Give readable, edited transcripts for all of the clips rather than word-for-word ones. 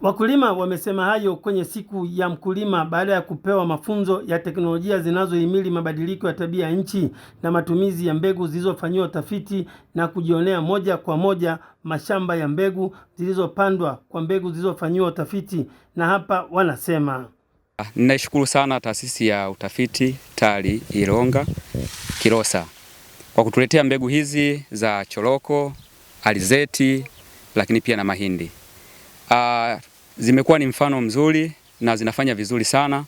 Wakulima wamesema hayo kwenye siku ya mkulima baada ya kupewa mafunzo ya teknolojia zinazohimili mabadiliko ya tabia nchi na matumizi ya mbegu zilizofanyiwa utafiti na kujionea moja kwa moja mashamba ya mbegu zilizopandwa kwa mbegu zilizofanyiwa utafiti. Na hapa wanasema, ninaishukuru sana taasisi ya utafiti TARI Ilonga Kilosa kwa kutuletea mbegu hizi za choroko, alizeti, lakini pia na mahindi. Zimekuwa ni mfano mzuri na zinafanya vizuri sana.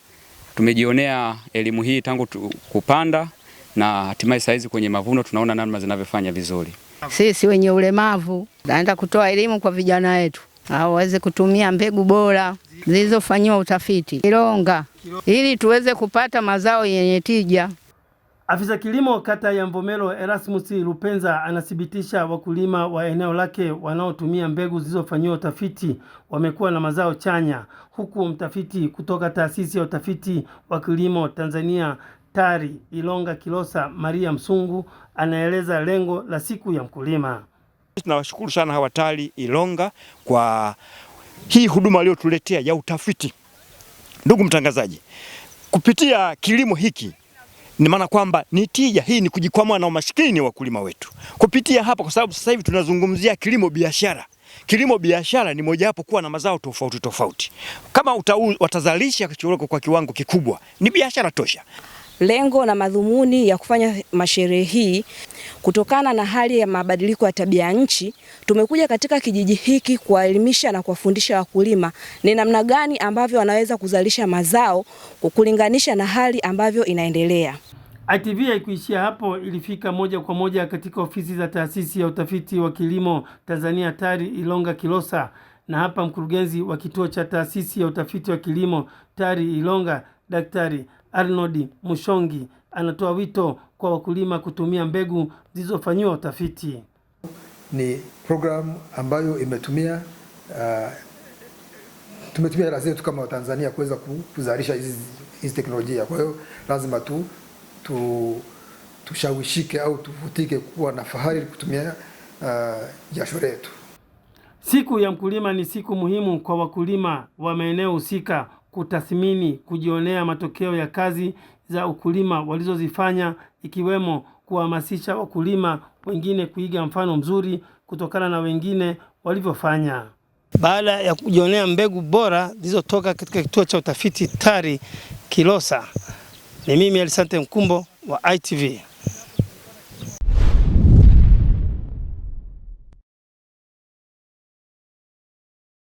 Tumejionea elimu hii tangu kupanda na hatimaye saizi kwenye mavuno tunaona namna zinavyofanya vizuri. Sisi wenye ulemavu naenda kutoa elimu kwa vijana wetu au waweze kutumia mbegu bora zilizofanywa utafiti Ilonga ili tuweze kupata mazao yenye tija. Afisa kilimo kata ya Mvomero Erasmus Lupenza anathibitisha wakulima wa eneo lake wanaotumia mbegu zilizofanywa utafiti wamekuwa na mazao chanya, huku mtafiti kutoka taasisi ya utafiti wa kilimo Tanzania TARI Ilonga Kilosa Maria Msungu anaeleza lengo la siku ya mkulima. Tunawashukuru sana hawa TARI Ilonga kwa hii huduma waliotuletea ya utafiti. Ndugu mtangazaji, kupitia kilimo hiki ni maana kwamba ni tija hii, ni kujikwamua na umaskini wa wakulima wetu kupitia hapa, kwa sababu sasa hivi tunazungumzia kilimo biashara. Kilimo biashara ni moja wapo kuwa na mazao tofauti tofauti. Kama watazalisha choroko kwa kiwango kikubwa, ni biashara tosha. Lengo na madhumuni ya kufanya masherehe hii, kutokana na hali ya mabadiliko ya tabia nchi, tumekuja katika kijiji hiki kuwaelimisha na kuwafundisha wakulima ni namna gani ambavyo wanaweza kuzalisha mazao kulinganisha na hali ambavyo inaendelea. ITV haikuishia hapo, ilifika moja kwa moja katika ofisi za taasisi ya utafiti wa kilimo Tanzania TARI Ilonga Kilosa, na hapa mkurugenzi wa kituo cha taasisi ya utafiti wa kilimo TARI Ilonga Daktari Arnold Mushongi anatoa wito kwa wakulima kutumia mbegu zilizofanyiwa utafiti. Ni programu ambayo tumetumia hela zetu kama Watanzania kuweza kuzalisha hizi teknolojia. Kwa hiyo lazima tushawishike au tuvutike kuwa na fahari kutumia jasho letu. Siku ya mkulima ni siku muhimu kwa wakulima wa maeneo husika kutathmini, kujionea matokeo ya kazi za ukulima walizozifanya, ikiwemo kuhamasisha wakulima wengine kuiga mfano mzuri kutokana na wengine walivyofanya. Baada ya kujionea mbegu bora zilizotoka katika kituo cha utafiti TARI Kilosa, ni mimi Elisante Mkumbo wa ITV.